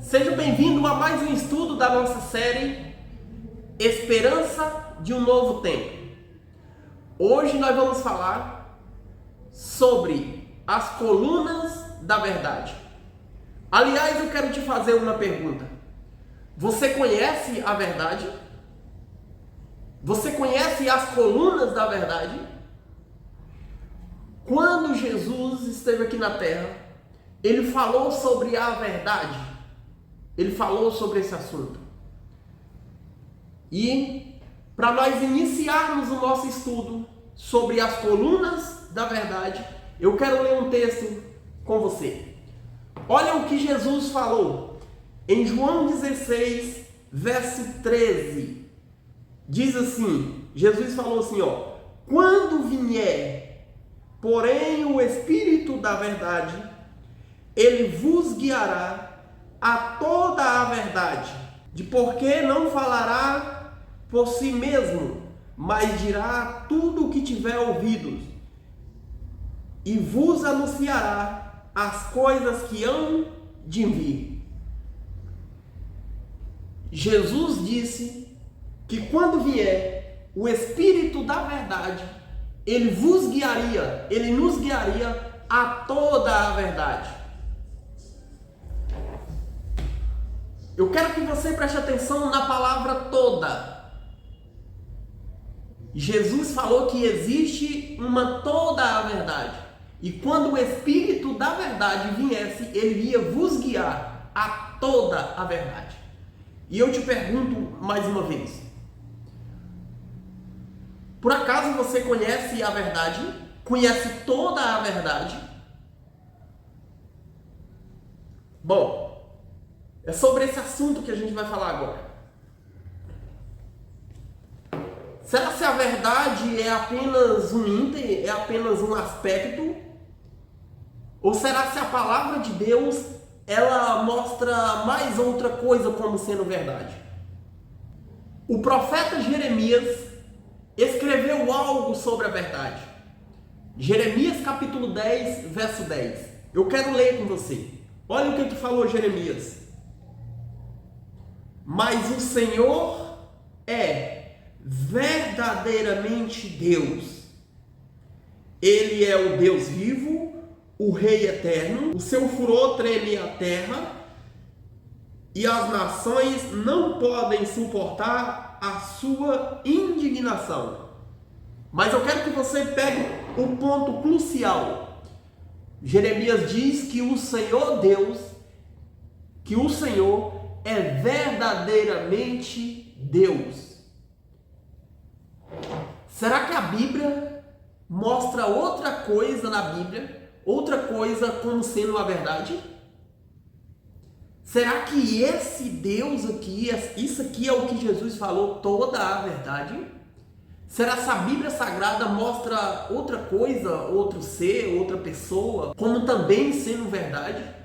Seja bem-vindo a mais um estudo da nossa série Esperança de um Novo Tempo. Hoje nós vamos falar sobre as colunas da verdade. Aliás, eu quero te fazer uma pergunta. Você conhece a verdade? Você conhece as colunas da verdade? Quando Jesus esteve aqui na Terra, ele falou sobre a verdade. Ele falou sobre esse assunto. E para nós iniciarmos o nosso estudo sobre as colunas da verdade, eu quero ler um texto com você. Olha o que Jesus falou em João 16, verso 13. Diz assim, Jesus falou assim, quando vier, porém, o Espírito da verdade, ele vos guiará a toda a verdade, de porque não falará por si mesmo, mas dirá tudo o que tiver ouvido, e vos anunciará as coisas que hão de vir. Jesus disse que quando vier o Espírito da verdade, ele vos guiaria, ele nos guiaria a toda a verdade. Eu quero que você preste atenção na palavra toda. Jesus falou que existe uma toda a verdade. E quando o Espírito da verdade viesse, ele ia vos guiar a toda a verdade. E eu te pergunto mais uma vez. Por acaso você conhece a verdade? Conhece toda a verdade? Bom, é sobre esse assunto que a gente vai falar agora. Será que a verdade é apenas um ínter, é apenas um aspecto? Ou será que a palavra de Deus, ela mostra mais outra coisa como sendo verdade? O profeta Jeremias escreveu algo sobre a verdade. Jeremias capítulo 10, verso 10. Eu quero ler com você. Olha o que falou Jeremias. Mas o Senhor é verdadeiramente Deus. Ele é o Deus vivo, o Rei eterno. O seu furor treme a terra e as nações não podem suportar a sua indignação. Mas eu quero que você pegue o ponto crucial. Jeremias diz que o Senhor Deus, que o Senhor é verdadeiramente Deus. Será que a Bíblia mostra outra coisa na Bíblia? Outra coisa como sendo a verdade? Será que esse Deus aqui, isso aqui é o que Jesus falou, toda a verdade? Será que a Bíblia Sagrada mostra outra coisa, outro ser, outra pessoa, como também sendo verdade?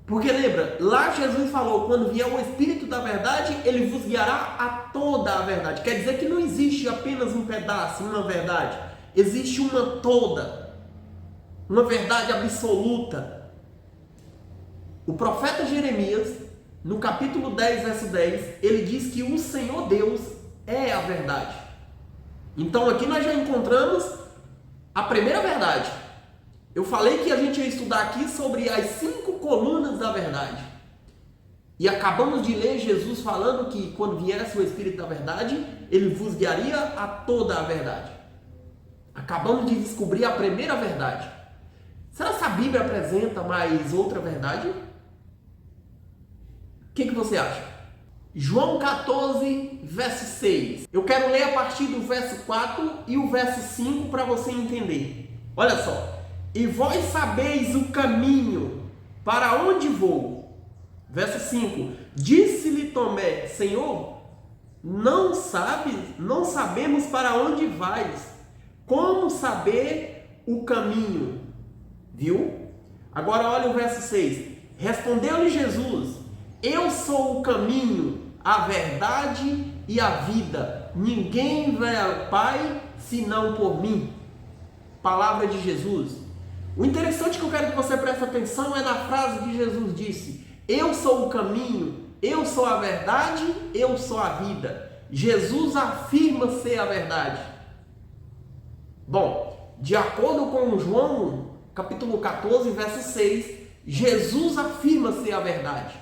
Porque lembra, lá Jesus falou, quando vier o Espírito da verdade, ele vos guiará a toda a verdade. Quer dizer que não existe apenas um pedaço, uma verdade. Existe uma toda, uma verdade absoluta. O profeta Jeremias, no capítulo 10, verso 10, ele diz que o Senhor Deus é a verdade. Então aqui nós já encontramos a primeira verdade. Eu falei que a gente ia estudar aqui sobre as 5 colunas da verdade. E acabamos de ler Jesus falando que quando viesse o Espírito da verdade, ele vos guiaria a toda a verdade. Acabamos de descobrir a primeira verdade. Será que a Bíblia apresenta mais outra verdade? O que você acha? João 14, verso 6. Eu quero ler a partir do verso 4 e o verso 5 para você entender. Olha só. E vós sabeis o caminho para onde vou. Verso 5. Disse-lhe Tomé, Senhor, não sabemos para onde vais. Como saber o caminho? Viu? Agora olha o verso 6. Respondeu-lhe Jesus, eu sou o caminho, a verdade e a vida. Ninguém vai ao Pai senão por mim. Palavra de Jesus. O interessante que eu quero que você preste atenção é na frase que Jesus disse: Eu sou o caminho, eu sou a verdade, eu sou a vida. Jesus afirma ser a verdade. Bom, de acordo com João, capítulo 14, verso 6, Jesus afirma ser a verdade.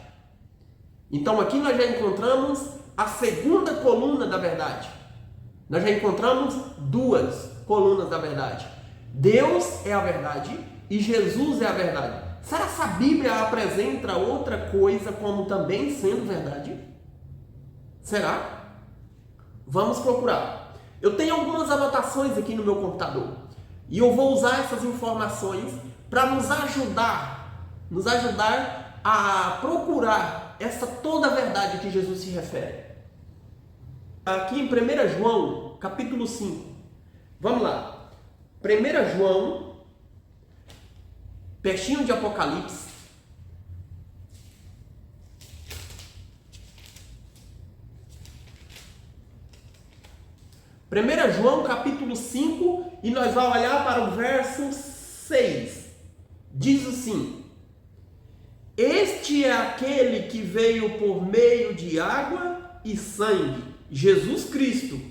Então aqui nós já encontramos a segunda coluna da verdade. Nós já encontramos duas colunas da verdade. Deus é a verdade e Jesus é a verdade. Será que a Bíblia apresenta outra coisa como também sendo verdade? Será? Vamos procurar. Eu tenho algumas anotações aqui no meu computador e eu vou usar essas informações para nos ajudar a procurar essa toda a verdade que Jesus se refere. Aqui em 1 João, capítulo 5. Vamos lá. 1 João, pertinho de Apocalipse. João capítulo 5 e nós vamos olhar para o verso 6. Diz assim: Este é aquele que veio por meio de água e sangue, Jesus Cristo,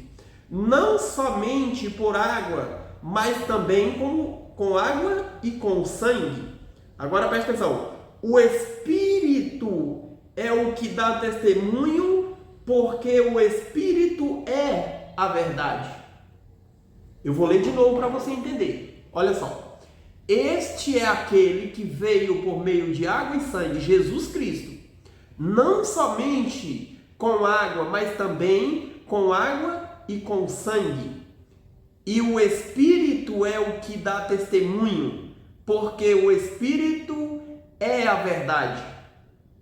não somente por água, mas também com água e com sangue. Agora presta atenção. O Espírito é o que dá testemunho, porque o Espírito é a verdade. Eu vou ler de novo para você entender. Olha só. Este é aquele que veio por meio de água e sangue, Jesus Cristo. Não somente com água, mas também com água e com sangue. E o Espírito é o que dá testemunho, porque o Espírito é a verdade.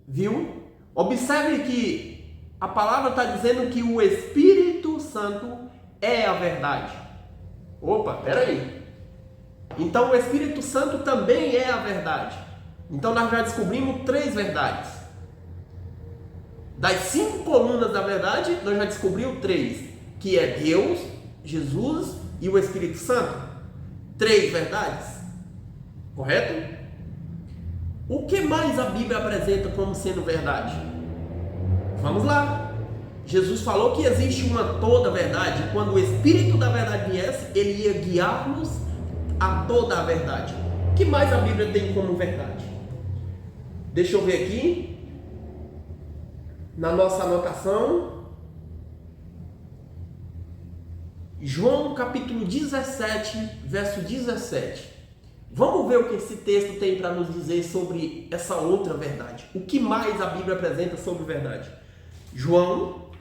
Viu? Observe que a palavra está dizendo que o Espírito Santo é a verdade. Opa, peraí. Então o Espírito Santo também é a verdade. Então nós já descobrimos 3 verdades. Das 5 colunas da verdade, nós já descobrimos 3. Que é Deus, Jesus e o Espírito Santo. 3 verdades. Correto? O que mais a Bíblia apresenta como sendo verdade? Vamos lá. Jesus falou que existe uma toda verdade. Quando o Espírito da verdade viesse, ele ia guiar-nos a toda a verdade. O que mais a Bíblia tem como verdade? Deixa eu ver aqui. Na nossa anotação. João capítulo 17, verso 17. Vamos ver o que esse texto tem para nos dizer sobre essa outra verdade. O que mais a Bíblia apresenta sobre verdade? João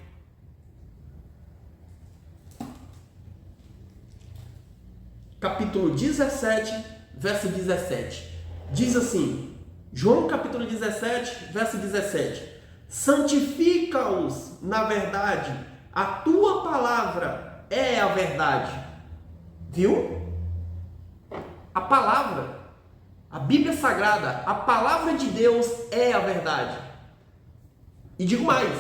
capítulo 17, verso 17. Diz assim, João capítulo 17, verso 17. Santifica-os na verdade, a tua palavra é a verdade. Viu? A palavra, a Bíblia Sagrada, a palavra de Deus é a verdade. E digo mais,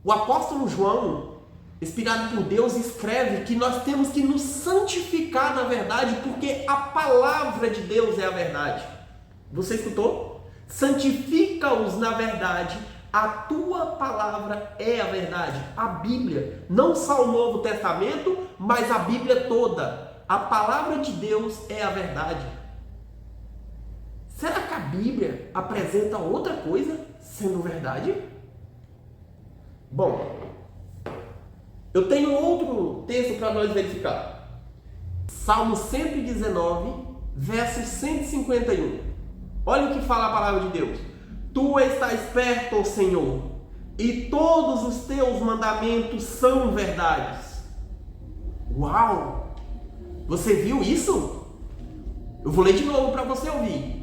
o apóstolo João, inspirado por Deus, escreve que nós temos que nos santificar na verdade, porque a palavra de Deus é a verdade. Você escutou? Santifica-os na verdade, a tua palavra é a verdade. A Bíblia, não só o Novo Testamento, mas a Bíblia toda. A palavra de Deus é a verdade. Será que a Bíblia apresenta outra coisa sendo verdade? Bom, eu tenho outro texto para nós verificar. Salmo 119, verso 151. Olha o que fala a palavra de Deus. Tu estás perto, ó Senhor, e todos os teus mandamentos são verdades. Uau! Você viu isso? Eu vou ler de novo para você ouvir.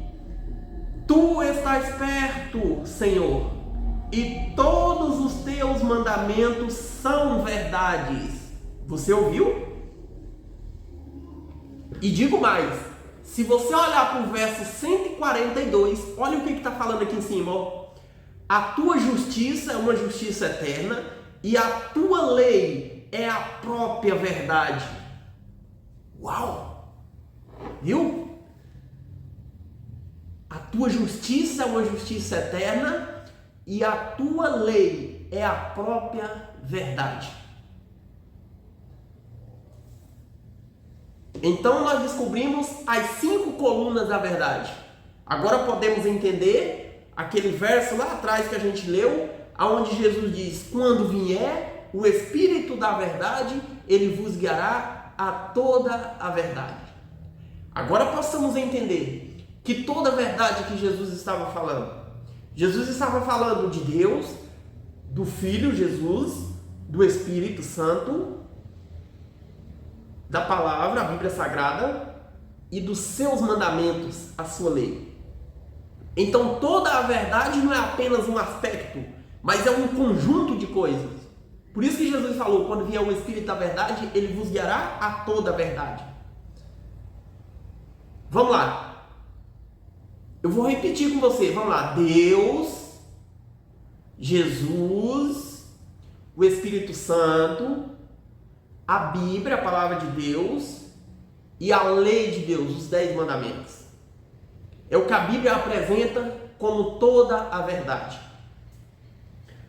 Tu estás perto, Senhor, e todos os teus mandamentos são verdades. Você ouviu? E digo mais, se você olhar para o verso 142, olha o que está falando aqui em cima. Ó. A tua justiça é uma justiça eterna e a tua lei é a própria verdade. Uau! Viu? A tua justiça é uma justiça eterna e a tua lei é a própria verdade. Então nós descobrimos as 5 colunas da verdade. Agora podemos entender aquele verso lá atrás que a gente leu, aonde Jesus diz: quando vier o Espírito da verdade, ele vos guiará a toda a verdade. Agora possamos entender que toda a verdade que Jesus estava falando de Deus, do Filho Jesus, do Espírito Santo, da palavra, a Bíblia Sagrada, e dos seus mandamentos, a sua lei. Então toda a verdade não é apenas um aspecto, mas é um conjunto de coisas. Por isso que Jesus falou: quando vier o Espírito da verdade, ele vos guiará a toda a verdade. Vamos lá. Eu vou repetir com você. Vamos lá. Deus, Jesus, o Espírito Santo, a Bíblia, a palavra de Deus, e a lei de Deus, os 10 mandamentos. É o que a Bíblia apresenta como toda a verdade.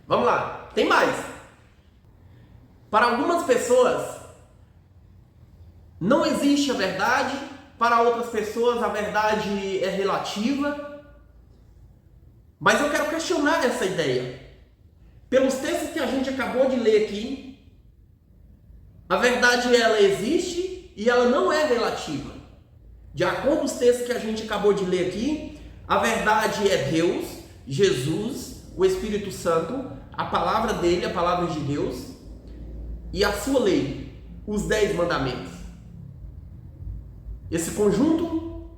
Vamos lá. Tem mais. Para algumas pessoas, não existe a verdade. Para outras pessoas, a verdade é relativa. Mas eu quero questionar essa ideia. Pelos textos que a gente acabou de ler aqui, a verdade ela existe e ela não é relativa. De acordo com os textos que a gente acabou de ler aqui, a verdade é Deus, Jesus, o Espírito Santo, a palavra dele, a palavra de Deus, e a sua lei, os 10 mandamentos. Esse conjunto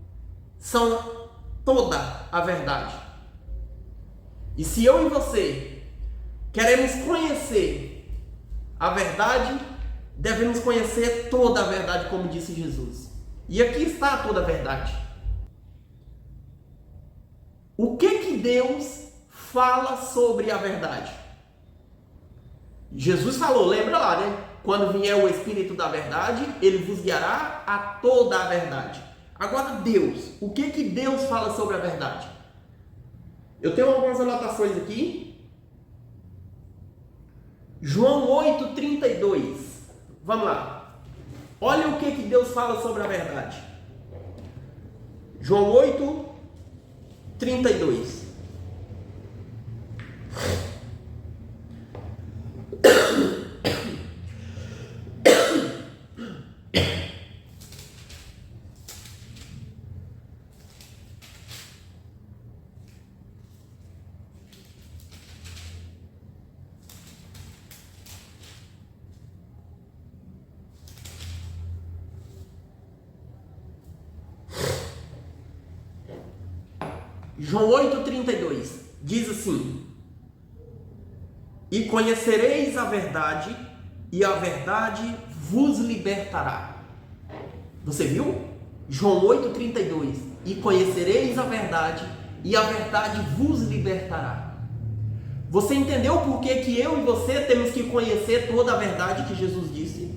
são toda a verdade. E se eu e você queremos conhecer a verdade, devemos conhecer toda a verdade, como disse Jesus. E aqui está toda a verdade. O que Deus fala sobre a verdade? Jesus falou, lembra lá, né? Quando vier o Espírito da verdade, ele vos guiará a toda a verdade. Agora Deus, o que Deus fala sobre a verdade? Eu tenho algumas anotações aqui. João 8:32. Vamos lá. Olha o que Deus fala sobre a verdade. João 8:32. João 8:32 diz assim: e conhecereis a verdade, e a verdade vos libertará. Você viu? João 8:32. E conhecereis a verdade, e a verdade vos libertará. Você entendeu por que eu e você temos que conhecer toda a verdade que Jesus disse?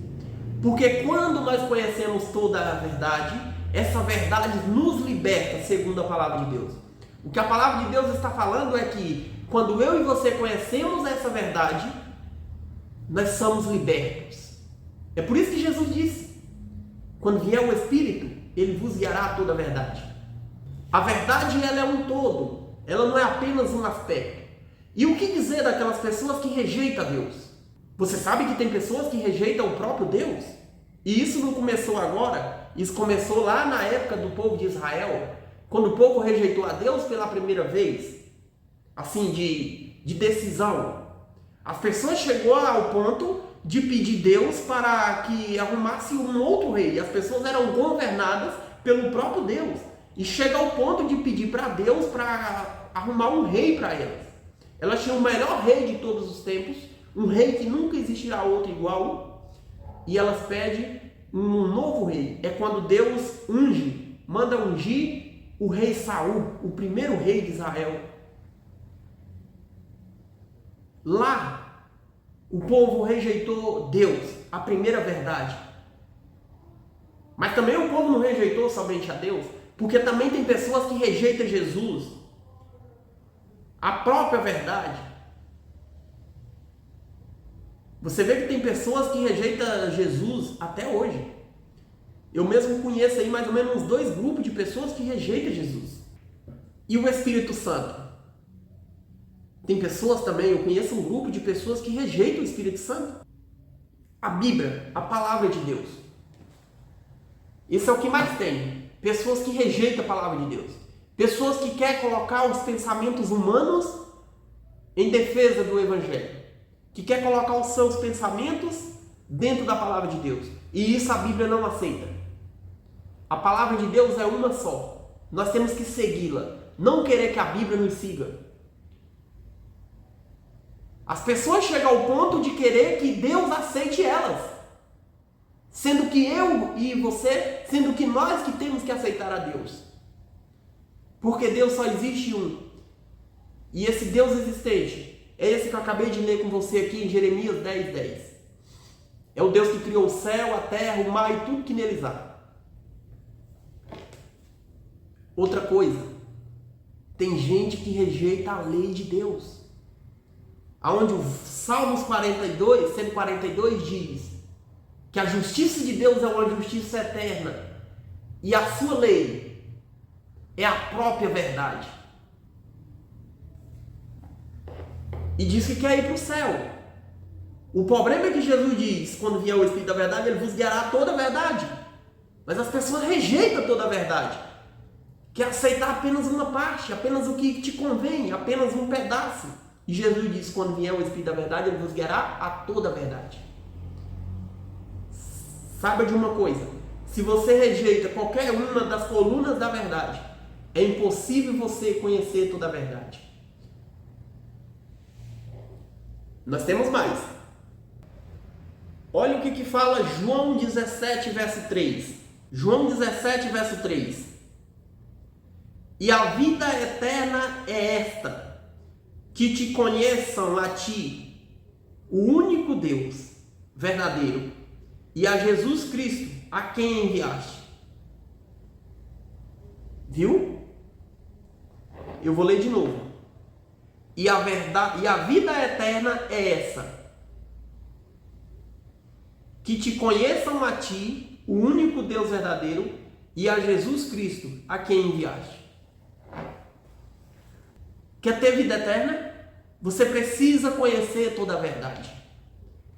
Porque quando nós conhecemos toda a verdade, essa verdade nos liberta, segundo a palavra de Deus. O que a palavra de Deus está falando é que quando eu e você conhecemos essa verdade, nós somos libertos. É por isso que Jesus disse: quando vier o Espírito, ele vos guiará a toda a verdade. A verdade ela é um todo, ela não é apenas um aspecto. E o que dizer daquelas pessoas que rejeitam Deus? Você sabe que tem pessoas que rejeitam o próprio Deus? E isso não começou agora, isso começou lá na época do povo de Israel, quando o povo rejeitou a Deus pela primeira vez, assim, de decisão. As pessoas chegou ao ponto de pedir Deus para que arrumasse um outro rei. As pessoas eram governadas pelo próprio Deus. E chega ao ponto de pedir para Deus para arrumar um rei para elas. Elas tinham o melhor rei de todos os tempos, um rei que nunca existirá outro igual, e elas pedem um novo rei. É quando Deus manda ungir o rei Saul, o primeiro rei de Israel. Lá, o povo rejeitou Deus, a primeira verdade. Mas também o povo não rejeitou somente a Deus, Porque também tem pessoas que rejeitam Jesus, a própria verdade. Você vê que tem pessoas que rejeitam Jesus até hoje. Eu mesmo conheço aí mais ou menos uns 2 grupos de pessoas que rejeitam Jesus. E o Espírito Santo? Tem pessoas também, eu conheço um grupo de pessoas que rejeitam o Espírito Santo. A Bíblia, a palavra de Deus. Isso é o que mais tem. Pessoas que rejeitam a palavra de Deus. Pessoas que querem colocar os pensamentos humanos em defesa do Evangelho. Que quer colocar os seus pensamentos dentro da palavra de Deus. E isso a Bíblia não aceita. A palavra de Deus é uma só. Nós temos que segui-la. Não querer que a Bíblia nos siga. As pessoas chegam ao ponto de querer que Deus aceite elas. Sendo que eu e você, sendo que nós que temos que aceitar a Deus. Porque Deus só existe um. E esse Deus existente é esse que eu acabei de ler com você aqui em Jeremias 10:10. É o Deus que criou o céu, a terra, o mar e tudo que neles há. Outra coisa, tem gente que rejeita a lei de Deus. Aonde o Salmos 142 diz que a justiça de Deus é uma justiça eterna e a sua lei é a própria verdade. E diz que quer ir para o céu. O problema é que Jesus diz, quando vier o Espírito da verdade, ele vos guiará a toda a verdade. Mas as pessoas rejeitam toda a verdade. Quer aceitar apenas uma parte, apenas o que te convém, apenas um pedaço. E Jesus diz, quando vier o Espírito da verdade, ele vos guiará a toda a verdade. Saiba de uma coisa, se você rejeita qualquer uma das colunas da verdade, é impossível você conhecer toda a verdade. Nós temos mais. Olha o que fala João 17, verso 3. João 17, verso 3. E a vida eterna é esta, que te conheçam a ti, o único Deus verdadeiro, e a Jesus Cristo, a quem enviaste. Viu? Eu vou ler de novo. E a vida eterna é essa, que te conheçam a ti, o único Deus verdadeiro, e a Jesus Cristo, a quem enviaste. Quer ter vida eterna? Você precisa conhecer toda a verdade.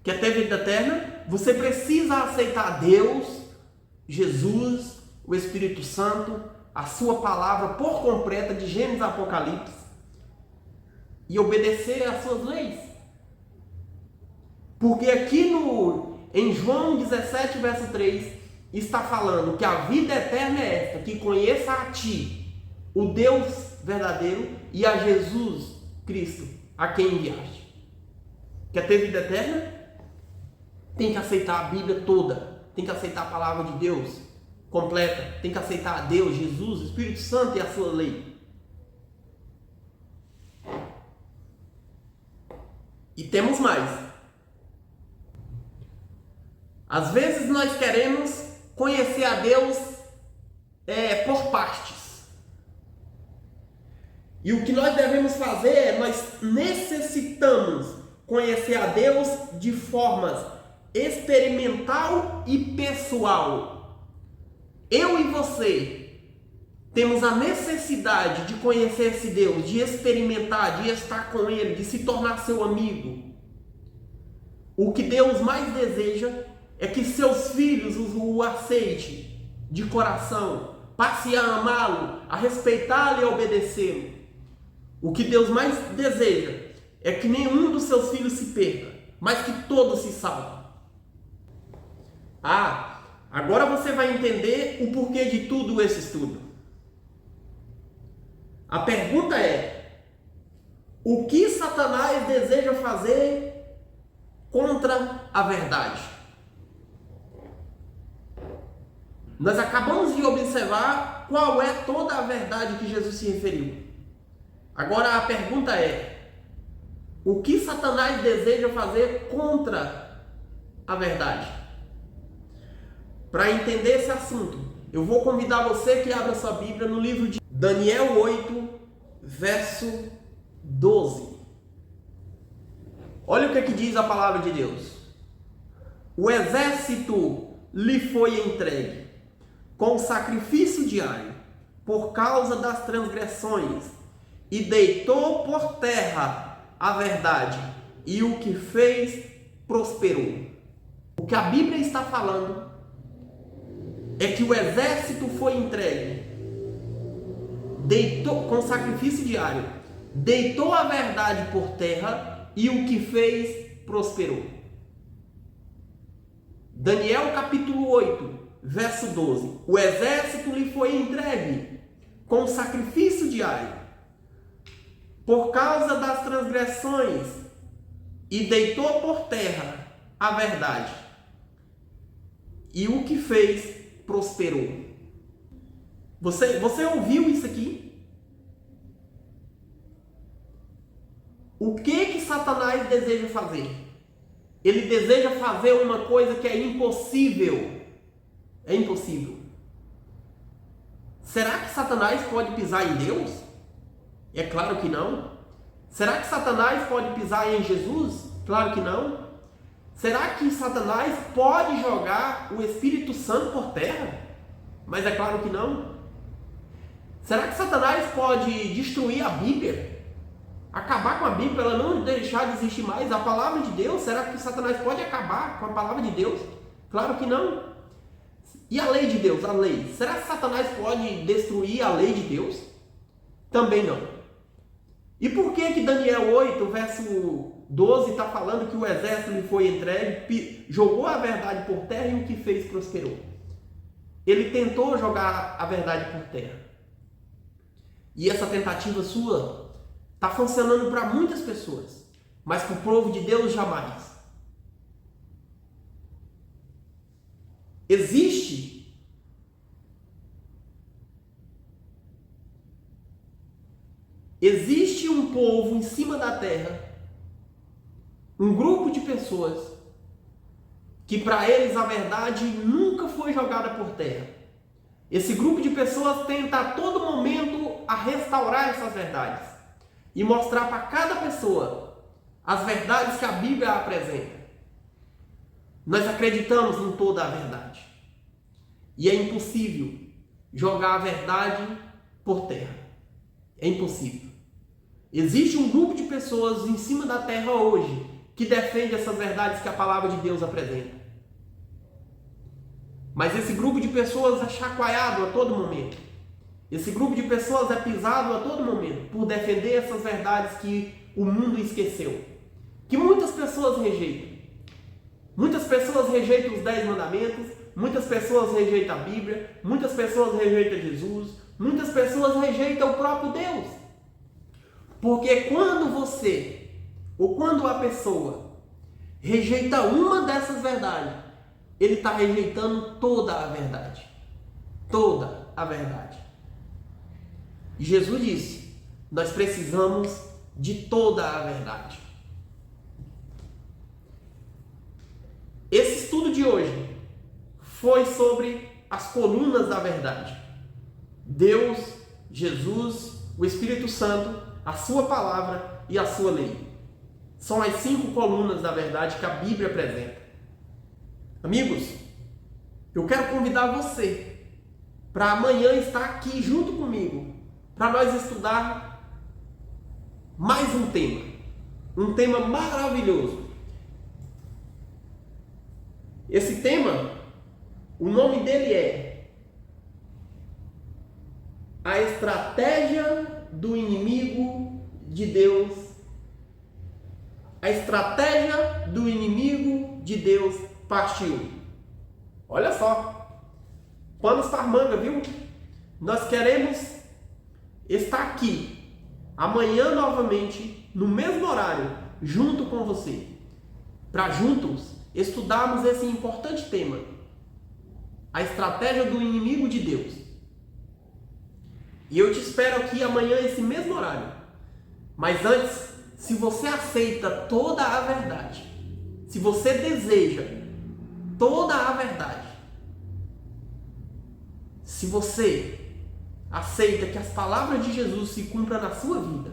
Quer ter vida eterna? Você precisa aceitar Deus, Jesus, o Espírito Santo, a sua palavra por completa de Gênesis a Apocalipse e obedecer às suas leis. Porque aqui em João 17, verso 3, está falando que a vida eterna é esta, que conheça a ti, o Deus verdadeiro, e a Jesus Cristo, a quem enviaste. Quer ter vida eterna? Tem que aceitar a Bíblia toda, tem que aceitar a palavra de Deus completa, tem que aceitar a Deus, Jesus, o Espírito Santo e a sua lei. E temos mais. Às vezes nós queremos conhecer a Deus por partes. E o que nós devemos fazer é, nós necessitamos conhecer a Deus de formas experimental e pessoal. Eu e você temos a necessidade de conhecer esse Deus, de experimentar, de estar com Ele, de se tornar seu amigo. O que Deus mais deseja é que seus filhos o aceitem de coração, passe a amá-lo, a respeitá-lo e a obedecê-lo. O que Deus mais deseja é que nenhum dos seus filhos se perca, mas que todos se salvem. Agora você vai entender o porquê de tudo esse estudo. A pergunta é: o que Satanás deseja fazer contra a verdade? Nós acabamos de observar qual é toda a verdade que Jesus se referiu. Agora a pergunta é: o que Satanás deseja fazer contra a verdade? Para entender esse assunto, Eu vou convidar você que abra sua Bíblia no livro de Daniel 8, verso 12. Olha o que diz a palavra de Deus. O exército lhe foi entregue com sacrifício diário por causa das transgressões e deitou por terra a verdade e o que fez prosperou. O que a Bíblia está falando é que o exército foi entregue, deitou com sacrifício diário, deitou a verdade por terra e o que fez prosperou. Daniel capítulo 8, verso 12. O exército lhe foi entregue com sacrifício diário por causa das transgressões e deitou por terra a verdade e o que fez prosperou. Você ouviu isso aqui? O que Satanás deseja fazer? Ele deseja fazer uma coisa que é impossível. É impossível. Será que Satanás pode pisar em Deus? É claro que não. Será que Satanás pode pisar em Jesus? Claro que não. Será que Satanás pode jogar o Espírito Santo por terra? Mas é claro que não. Será que Satanás pode destruir a Bíblia? Acabar com a Bíblia, ela não deixar de existir mais? A palavra de Deus, será que Satanás pode acabar com a palavra de Deus? Claro que não. E a lei de Deus, a lei? Será que Satanás pode destruir a lei de Deus? Também não. E por que Daniel 8, verso 12 está falando que o exército lhe foi entregue, jogou a verdade por terra e o que fez prosperou? Ele tentou jogar a verdade por terra. E essa tentativa sua está funcionando para muitas pessoas, mas para o povo de Deus jamais. Existe um povo em cima da terra, um grupo de pessoas, que para eles a verdade nunca foi jogada por terra. Esse grupo de pessoas tenta a todo momento a restaurar essas verdades e mostrar para cada pessoa as verdades que a Bíblia apresenta. Nós acreditamos em toda a verdade e é impossível jogar a verdade por terra. É impossível. Existe um grupo de pessoas em cima da terra hoje que defende essas verdades que a palavra de Deus apresenta. Mas esse grupo de pessoas é chacoalhado a todo momento. Esse grupo de pessoas é pisado a todo momento por defender essas verdades que o mundo esqueceu. Que muitas pessoas rejeitam. Muitas pessoas rejeitam os 10 mandamentos, muitas pessoas rejeitam a Bíblia, muitas pessoas rejeitam Jesus, muitas pessoas rejeitam o próprio Deus. Porque quando você, ou quando a pessoa rejeita uma dessas verdades, ele está rejeitando toda a verdade. Toda a verdade. E Jesus disse, nós precisamos de toda a verdade. Esse estudo de hoje foi sobre as colunas da verdade. Deus, Jesus, o Espírito Santo, a sua palavra e a sua lei. São as 5 colunas da verdade que a Bíblia apresenta. Amigos, eu quero convidar você para amanhã estar aqui junto comigo, para nós estudar mais um tema maravilhoso. Esse tema, o nome dele é A Estratégia do Inimigo de Deus. A estratégia do inimigo de Deus partiu. Olha só, panos para manga, viu? Nós queremos estar aqui amanhã novamente, no mesmo horário, junto com você, para juntos estudarmos esse importante tema, a estratégia do inimigo de Deus. E eu te espero aqui amanhã, esse mesmo horário. Mas antes, se você aceita toda a verdade, se você deseja toda a verdade, Se você aceita que as palavras de Jesus se cumpram na sua vida,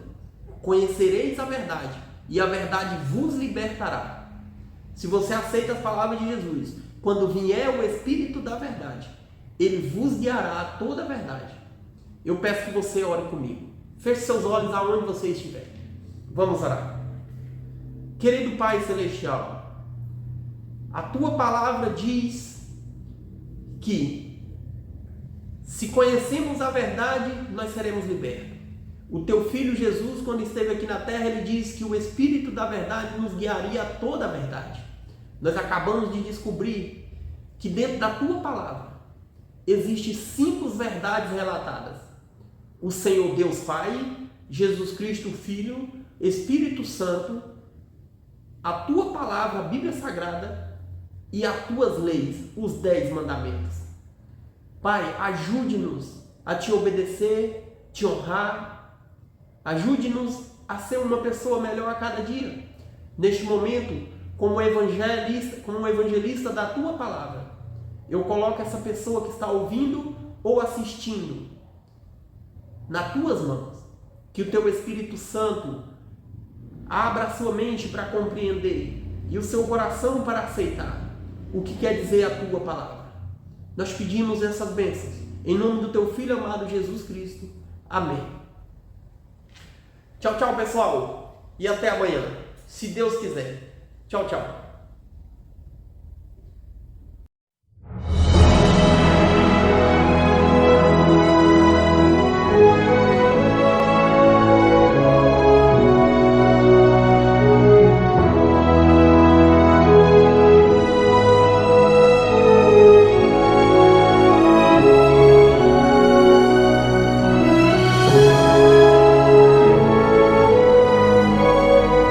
conhecereis a verdade e a verdade vos libertará. Se você aceita as palavras de Jesus, quando vier o Espírito da verdade, ele vos guiará a toda a verdade. Eu peço que você ore comigo. Feche seus olhos aonde você estiver. Vamos orar. Querido Pai Celestial, a tua palavra diz que se conhecemos a verdade, nós seremos libertos. O teu Filho Jesus, quando esteve aqui na terra, ele disse que o Espírito da verdade nos guiaria a toda a verdade. Nós acabamos de descobrir que dentro da tua palavra existem 5 verdades relatadas. O Senhor Deus Pai, Jesus Cristo Filho, Espírito Santo, a tua palavra, a Bíblia Sagrada e as tuas leis, os 10 mandamentos. Pai, ajude-nos a te obedecer, te honrar, ajude-nos a ser uma pessoa melhor a cada dia. Neste momento, como evangelista da tua palavra, eu coloco essa pessoa que está ouvindo ou assistindo nas tuas mãos. Que o teu Espírito Santo abra a sua mente para compreender e o seu coração para aceitar o que quer dizer a tua palavra. Nós pedimos essas bênçãos em nome do teu Filho amado Jesus Cristo. Amém. Tchau, tchau, pessoal. E até amanhã, se Deus quiser. Tchau, tchau.